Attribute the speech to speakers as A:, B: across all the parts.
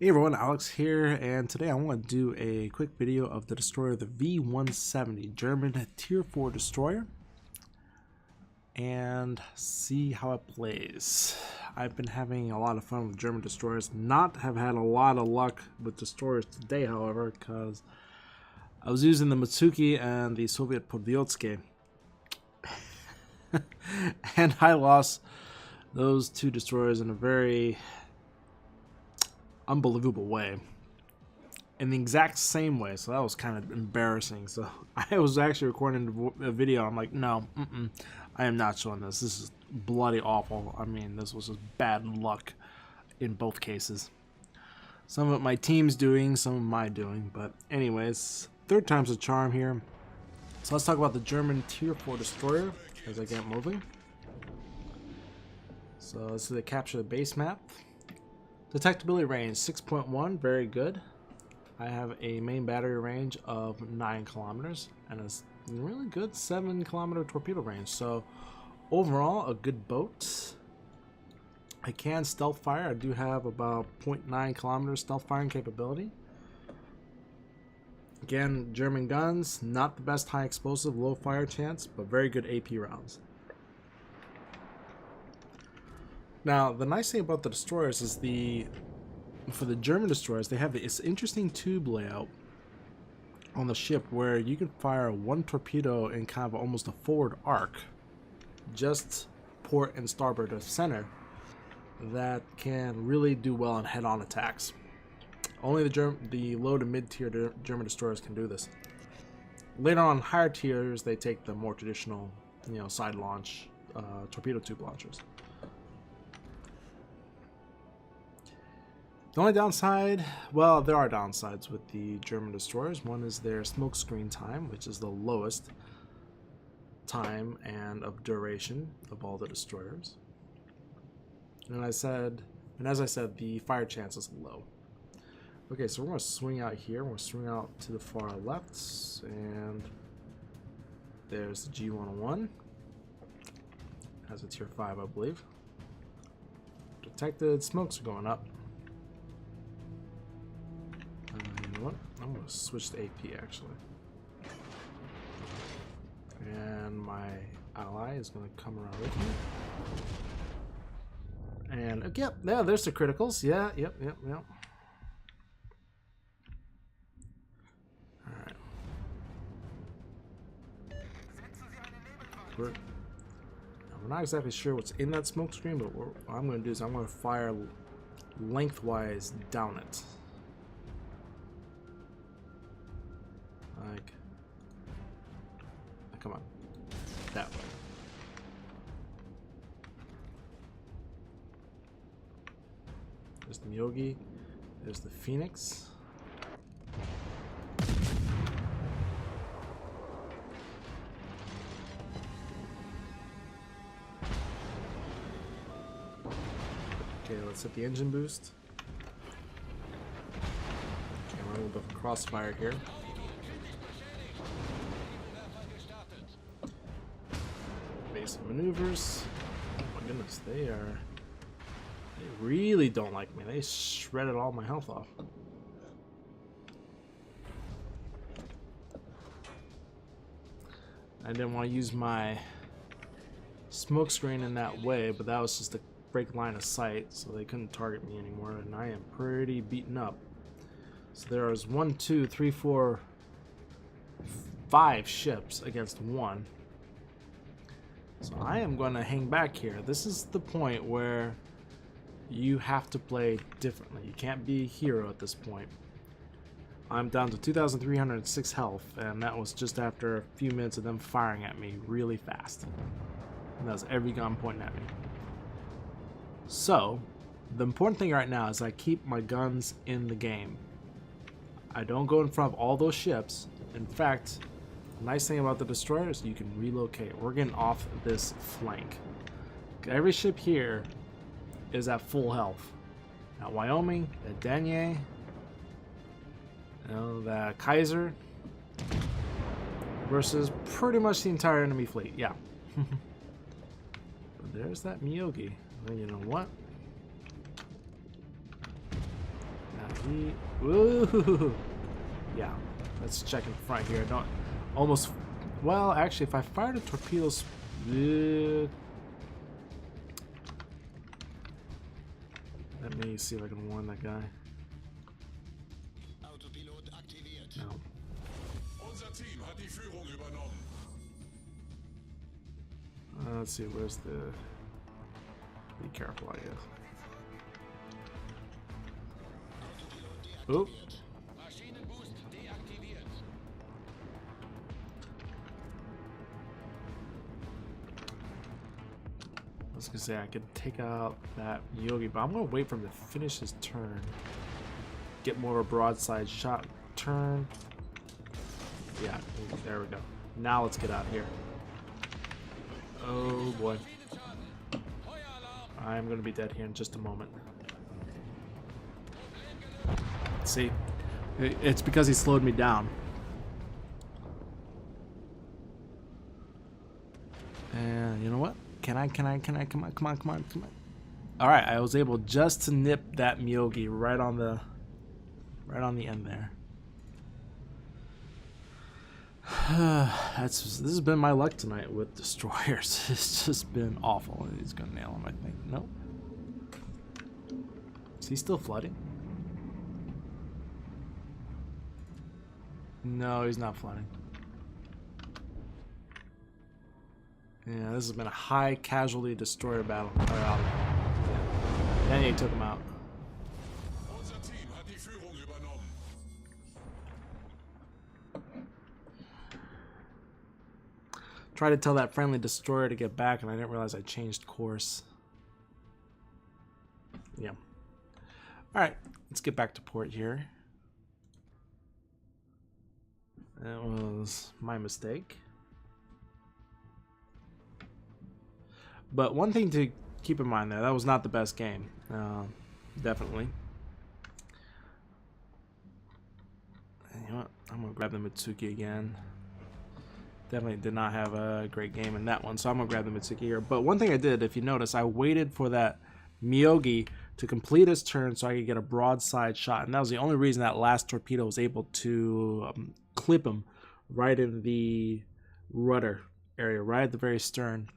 A: Hey everyone, Alex here, and today I want to do a quick video of the destroyer, the V-170, German Tier 4 destroyer, and see how it plays. I've been having a lot of fun with German destroyers, have had a lot of luck with destroyers today, however, because I was using the Mitsuki and the Soviet Podvyotske, and I lost those two destroyers in a very unbelievable way, in the exact same way, so that was kind of embarrassing. So I was actually recording a video. I'm like, no, I am not showing this. This is bloody awful. I mean, this was just bad luck in both cases. Some of it my team's doing, some of my doing, but anyways, third time's a charm here. So let's talk about the German Tier 4 destroyer as I get moving. So let's see, they capture the base map. Detectability range 6.1, very good. I have a main battery range of 9 kilometers and a really good 7-kilometer torpedo range. So overall, a good boat. I can stealth fire. I do have about 0.9 kilometers stealth firing capability. Again, German guns, not the best high explosive, low fire chance, but very good AP rounds. Now, the nice thing about the destroyers is for the German destroyers, they have this interesting tube layout on the ship where you can fire one torpedo in kind of almost a forward arc, just port and starboard of center, that can really do well in head-on attacks. Only the low to mid-tier German destroyers can do this. Later on, higher tiers, they take the more traditional, side launch torpedo tube launchers. The only downside, well, there are downsides with the German destroyers. One is their smoke screen time, which is the lowest time and of duration of all the destroyers. And as I said, the fire chance is low. Okay, so we're going to swing out here. We're going to swing out to the far left, and there's the G101. Has a tier 5, I believe. Detected smokes are going up. You know what? I'm going to switch to AP actually. And my ally is going to come around with me. And yep, yeah, there's the criticals. Yeah, yep. Alright. We're not exactly sure what's in that smoke screen, but what I'm going to do is I'm going to fire lengthwise down it. Like, come on, that way. There's the Myogi, there's the Phoenix. Okay, let's hit the engine boost. Okay, we're a little bit of a crossfire here. Basic maneuvers. Oh my goodness, they really don't like me. They shredded all my health off. I didn't want to use my smoke screen in that way, but that was just to break line of sight, so they couldn't target me anymore, and I am pretty beaten up. So there was 1, 2, 3, 4, 5 ships against 1. So I am going to hang back here. This is the point where you have to play differently. You can't be a hero at this point. I'm down to 2,306 health, and that was just after a few minutes of them firing at me really fast. And that was every gun pointing at me. So, the important thing right now is I keep my guns in the game. I don't go in front of all those ships. In fact, the nice thing about the destroyer is you can relocate. We're getting off this flank. Every ship here is at full health. At Wyoming, at Danier, the Kaiser, versus pretty much the entire enemy fleet. Yeah. But there's that Myogi. And you know what? Woo! Yeah, let's check in front here. Don't almost. Well, actually, if I fire the torpedoes, let me see if I can warn that guy. No. Let's see. Where's the? Be careful, I guess. Oop. I was gonna say I could take out that Yogi, but I'm gonna wait for him to finish his turn. Get more of a broadside shot turn. Yeah, there we go. Now let's get out of here. Oh boy. I'm gonna be dead here in just a moment. See, it's because he slowed me down. And you know what? Can I, come on. Alright, I was able just to nip that Myogi right on the end there. This has been my luck tonight with destroyers. It's just been awful. He's gonna nail him, I think. Nope. Is he still flooding? No, he's not flooding. Yeah, this has been a high casualty destroyer battle. Yeah. Then he took him out. Tried to tell that friendly destroyer to get back, and I didn't realize I changed course. Yeah. Alright, let's get back to port here. That was my mistake. But one thing to keep in mind there, that was not the best game. Definitely. You know what? I'm going to grab the Mitsuki again. Definitely did not have a great game in that one, so I'm going to grab the Mitsuki here. But one thing I did, if you notice, I waited for that Myogi to complete his turn so I could get a broadside shot. And that was the only reason that last torpedo was able to clip him right in the rudder area, right at the very stern.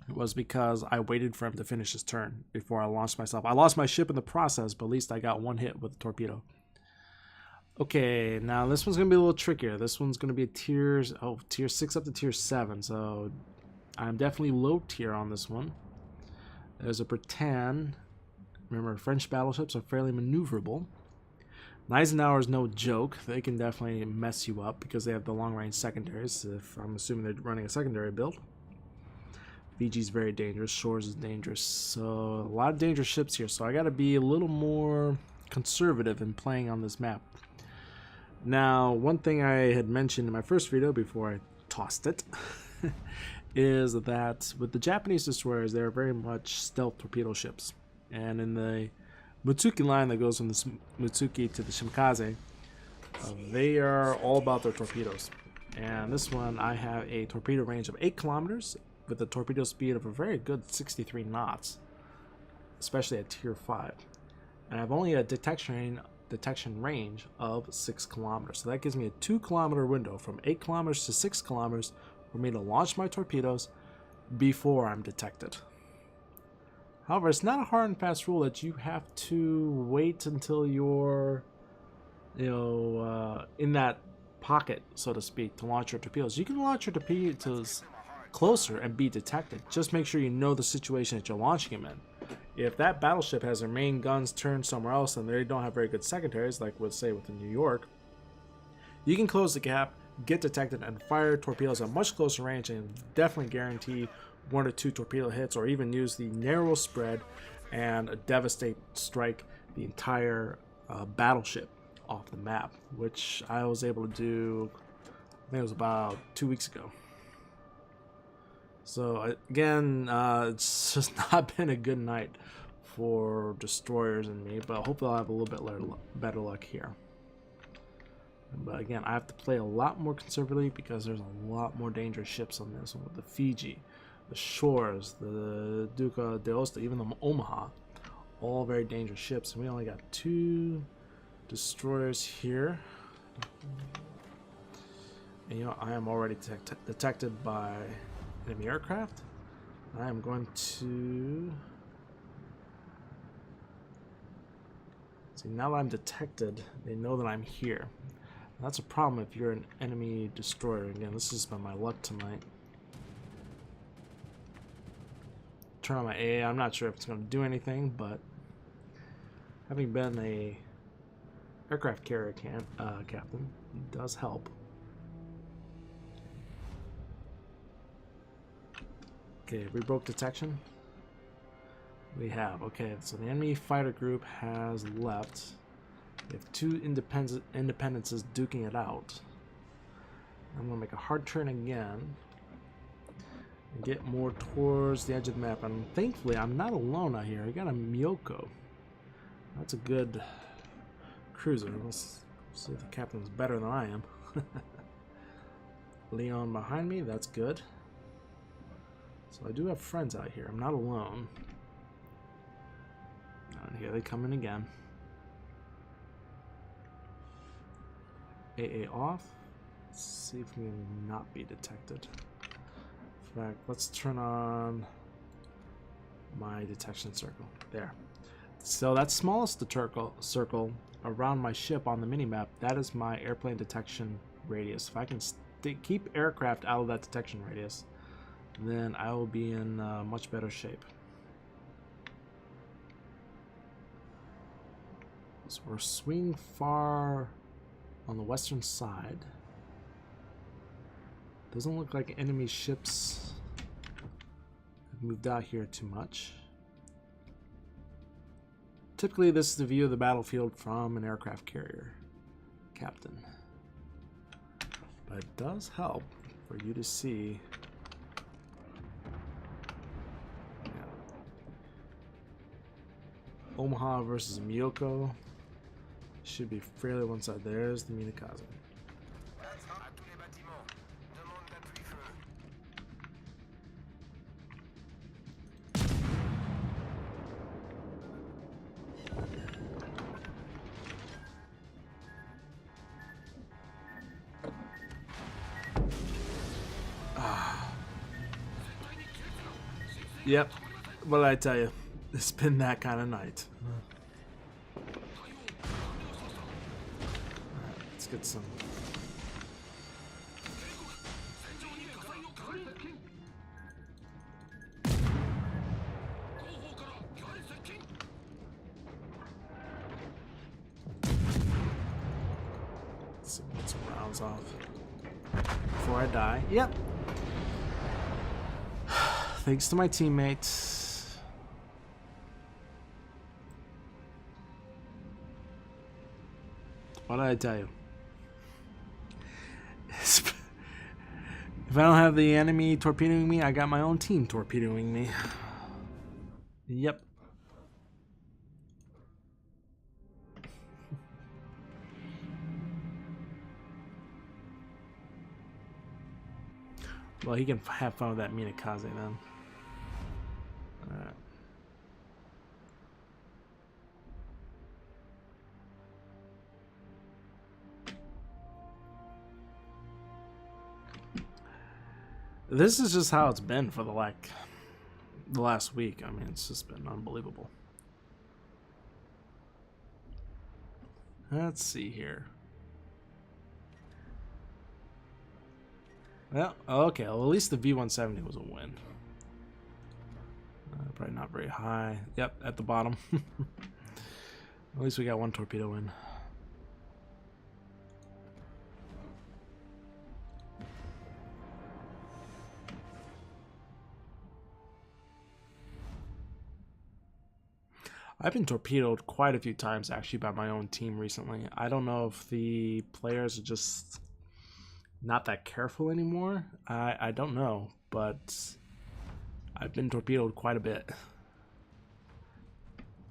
A: It was because I waited for him to finish his turn before I launched myself. I lost my ship in the process, but at least I got one hit with the torpedo. Okay, now this one's going to be a little trickier. This one's going to be a tier 6 up to tier 7, so I'm definitely low tier on this one. There's a pretend. Remember, French battleships are fairly maneuverable. Eisenhower is no joke. They can definitely mess you up because they have the long-range secondaries, if I'm assuming they're running a secondary build. Fiji's very dangerous. Shores is dangerous. So a lot of dangerous ships here, so I got to be a little more conservative in playing on this map. Now, one thing I had mentioned in my first video before I tossed it is that with the Japanese destroyers, they're very much stealth torpedo ships. And in the Mutsuki line that goes from the Mutsuki to the Shimikaze, they are all about their torpedoes. And this one, I have a torpedo range of 8 kilometers with a torpedo speed of a very good 63 knots, especially at tier 5. And I have only a detection range of 6 kilometers. So that gives me a 2 kilometer window from 8 kilometers to 6 kilometers for me to launch my torpedoes before I'm detected. However, it's not a hard and fast rule that you have to wait until you're, in that pocket, so to speak, to launch your torpedoes. You can launch your torpedoes closer and be detected. Just make sure you know the situation that you're launching them in. If that battleship has their main guns turned somewhere else and they don't have very good secondaries, like we'll say with the New York, you can close the gap, get detected, and fire torpedoes at much closer range and definitely guarantee 1 or 2 torpedo hits, or even use the narrow spread and devastate strike the entire battleship off the map, which I was able to do, I think it was about 2 weeks ago. So again, it's just not been a good night for destroyers and me, but hopefully I'll have a little bit better luck here. But again, I have to play a lot more conservatively because there's a lot more dangerous ships on this one, with the Fiji, the Shores, the Duca d'Aosta, even the Omaha, all very dangerous ships. And we only got 2, destroyers here. And you know, I am already detected by enemy aircraft. I am going to see, now that I'm detected, they know that I'm here. And that's a problem if you're an enemy destroyer. Again, this has been my luck tonight. Turn on my AA. I'm not sure if it's going to do anything, but having been a aircraft carrier captain, it does help. Okay, we broke detection. We have. Okay, so the enemy fighter group has left. We have two independences duking it out. I'm gonna make a hard turn again and get more towards the edge of the map. And thankfully, I'm not alone out here. I got a Miyoko. That's a good cruiser. Let's see if the captain's better than I am. Leon behind me. That's good. So I do have friends out here. I'm not alone. And here they come in again. AA off. Let's see if we can not be detected. In fact, let's turn on my detection circle. There. So that smallest circle around my ship on the minimap, that is my airplane detection radius. If I can keep aircraft out of that detection radius, then I will be in much better shape. So we're swinging far on the western side. Doesn't look like enemy ships have moved out here too much. Typically, this is the view of the battlefield from an aircraft carrier captain. But it does help for you to see. Omaha versus Miyoko should be fairly one side. There's the Minakaze. Yep, what did I tell you? It's been that kind of night. Alright, let's get some. Let's see, get some rounds off before I die. Yep. Thanks to my teammates. What did I tell you? If I don't have the enemy torpedoing me, I got my own team torpedoing me. Yep. Well, he can have fun with that Minakaze then. Alright. This is just how it's been for the last week. I mean, it's just been unbelievable. Let's see here. Well, okay. Well, at least the V-170 was a win. Probably not very high. Yep, at the bottom. At least we got one torpedo in. I've been torpedoed quite a few times actually by my own team recently. I don't know if the players are just not that careful anymore. I don't know, but I've been torpedoed quite a bit.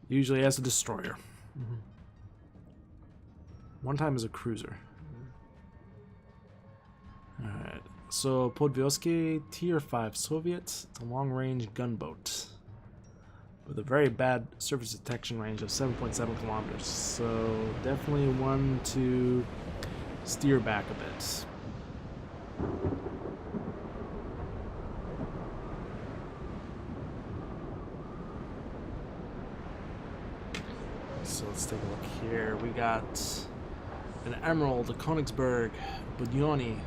A: Usually as a destroyer. One time as a cruiser. Alright, so Podvyoske Tier 5 Soviet. It's a long-range gunboat. with a very bad surface detection range of 7.7 kilometers. So definitely one to steer back a bit. So let's take a look here. We got an Emerald, a Königsberg, Budyoni.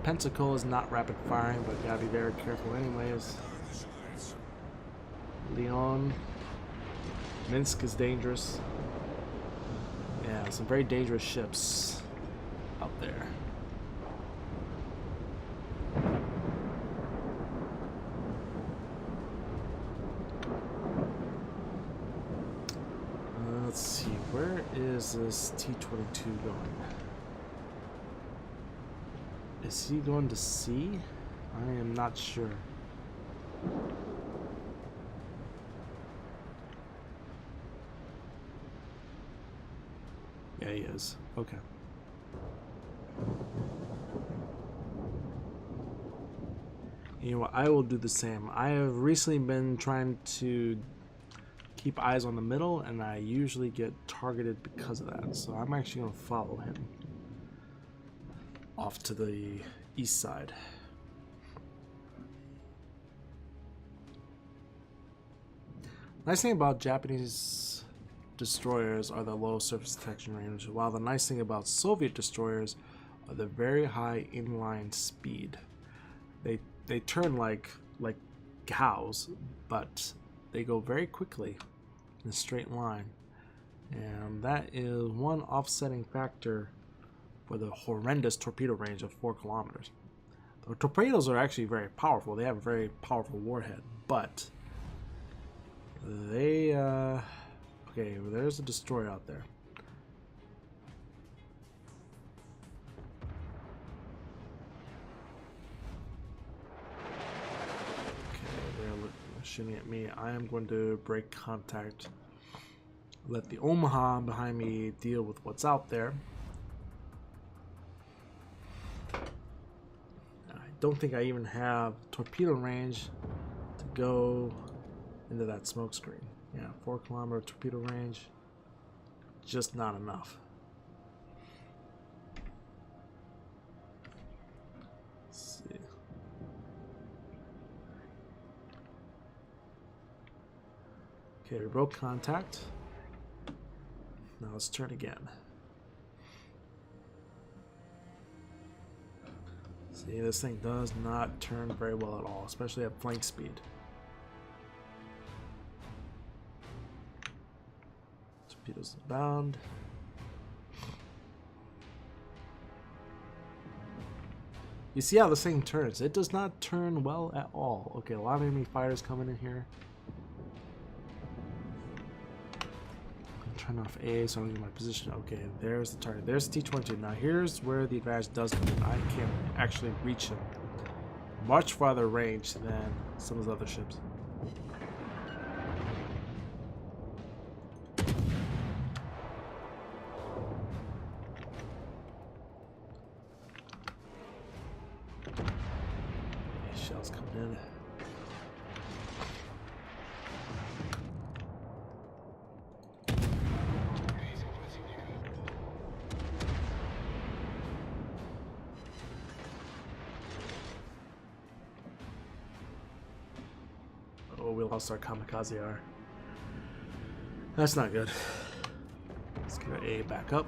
A: Pensacola is not rapid firing, but gotta be very careful anyways. Leon. Minsk is dangerous. Yeah, some very dangerous ships up there. Let's see, where is this T-22 going? Is he going to sea? I am not sure. Yeah, he is. Okay. You know what? I will do the same. I have recently been trying to keep eyes on the middle, and I usually get targeted because of that. So I'm actually going to follow him off to the east side. Nice thing about Japanese destroyers are the low surface detection range, while the nice thing about Soviet destroyers are the very high inline speed. They turn like cows, but they go very quickly in a straight line, and that is one offsetting factor for the horrendous torpedo range of 4 kilometers. The torpedoes are actually very powerful. They have a very powerful warhead, but they okay, well, there's a destroyer out there. Okay, they're shooting at me. I am going to break contact. Let the Omaha behind me deal with what's out there. I don't think I even have torpedo range to go into that smoke screen. Yeah, 4 kilometer torpedo range, just not enough. Let's see. Okay, we broke contact. Now let's turn again. See, this thing does not turn very well at all, especially at flank speed. Torpedoes abound. You see how this thing turns? It does not turn well at all. Okay, a lot of enemy fighters coming in here. Turn off A so I don't get my position. Okay, there's the target. There's T-22. Now here's where the advantage does come in. I can actually reach him much farther range than some of the other ships. Shells coming in. Oh, we lost our kamikaze R. That's not good. Let's get our A back up.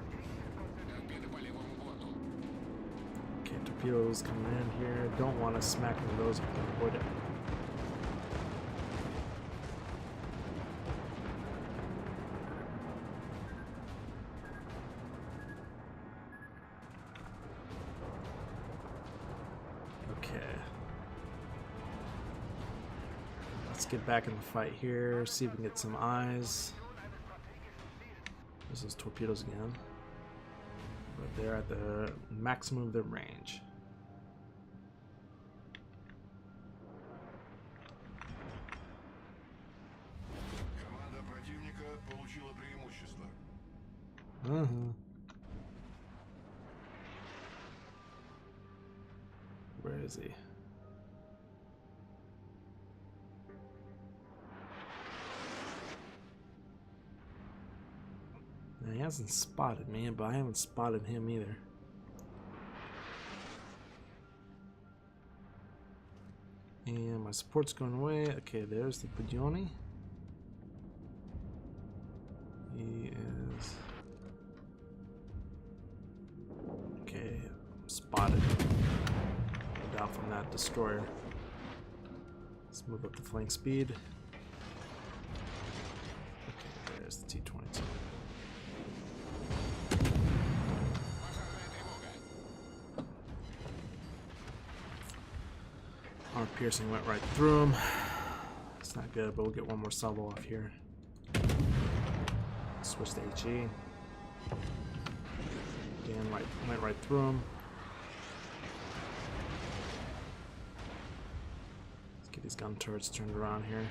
A: Okay, torpedoes coming in here. Don't want to smack into those if we can avoid it. Okay. Let's get back in the fight here, see if we can get some eyes. There's those torpedoes again. But they're at the maximum of their range. Where is he? Now, he hasn't spotted me, but I haven't spotted him either. And my support's going away. Okay, there's the Pudioni. He is... Okay, spotted. Down from that destroyer. Let's move up the flank speed. Okay, there's the T-22. Our piercing went right through him. It's not good, but we'll get one more salvo off here. Switch to HE. Again, went right through him. Let's get these gun turrets turned around here.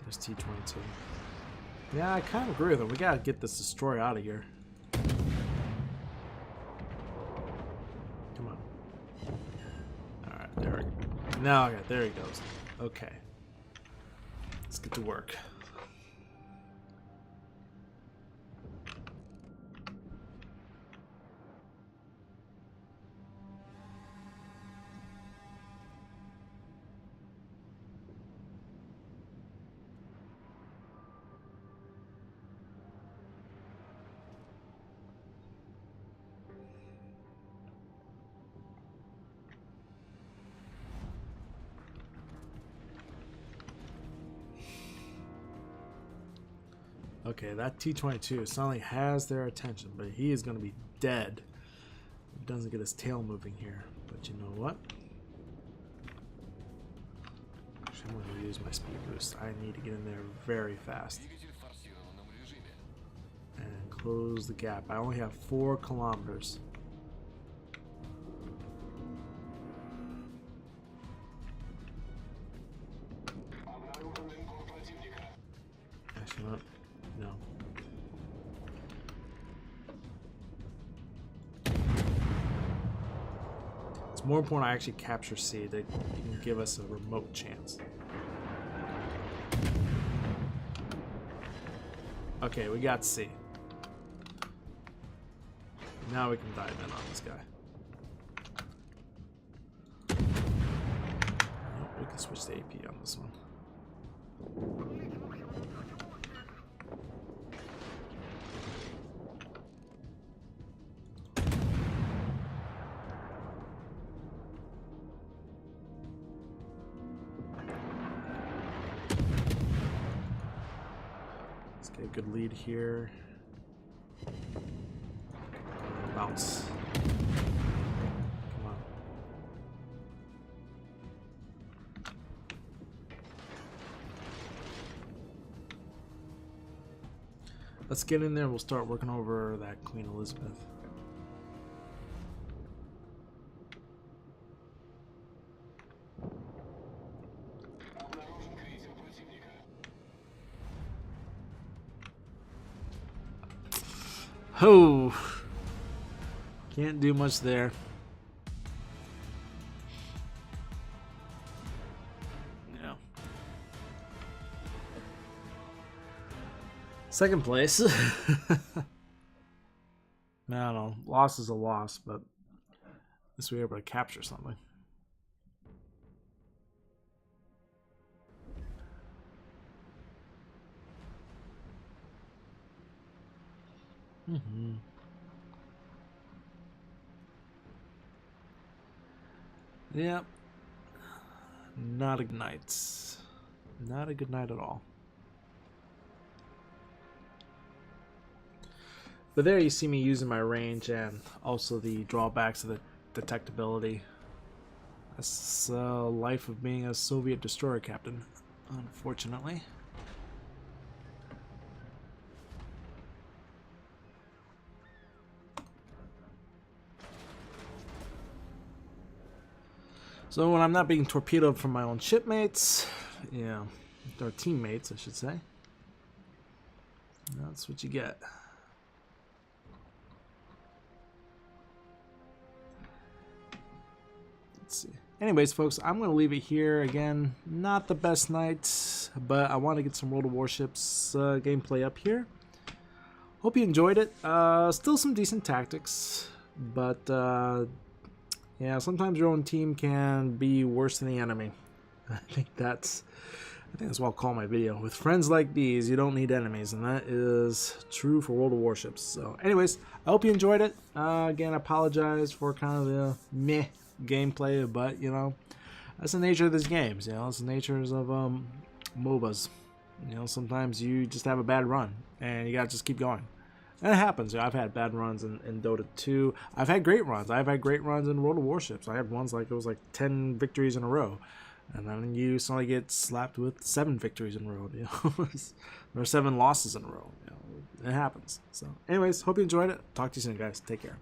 A: There's T-22. Yeah, I kind of agree with him. We gotta get this destroyer out of here. Come on. Alright, there we go. Now, okay, there he goes. Okay. Let's get to work. Okay, that T-22 suddenly has their attention, but he is going to be dead if he doesn't get his tail moving here. But you know what? Actually, I'm going to use my speed boost. I need to get in there very fast. And close the gap. I only have 4 kilometers. Actually, not. No. It's more important I actually capture C that can give us a remote chance. Okay, we got C. Now we can dive in on this guy. Nope, we can switch to AP on this one. Get a good lead here. Bounce. Come on. Let's get in there. We'll start working over that Queen Elizabeth. Oh, can't do much there. Yeah. Second place. I don't know. Loss is a loss, but at least we were able to capture something. Mm-hmm. Yep. Not a good night. Not a good night at all. But there you see me using my range and also the drawbacks of the detectability. That's the life of being a Soviet destroyer captain, unfortunately. So when I'm not being torpedoed from my own shipmates, yeah, or teammates, I should say, that's what you get. Let's see. Anyways, folks, I'm going to leave it here. Again, not the best night, but I want to get some World of Warships gameplay up here. Hope you enjoyed it. Still some decent tactics, but yeah, sometimes your own team can be worse than the enemy. I think that's what I'll call my video. With friends like these, you don't need enemies, and that is true for World of Warships. So anyways, I hope you enjoyed it. Again, I apologize for kind of the meh gameplay, but you know, that's the nature of these games. You know, it's the nature of MOBAs. You know, sometimes you just have a bad run, and you gotta just keep going. And it happens. You know, I've had bad runs in Dota 2. I've had great runs. I've had great runs in World of Warships. I had ones like it was like 10 victories in a row. And then you suddenly get slapped with 7 victories in a row. You know? Or 7 losses in a row. You know? It happens. So anyways, hope you enjoyed it. Talk to you soon, guys. Take care.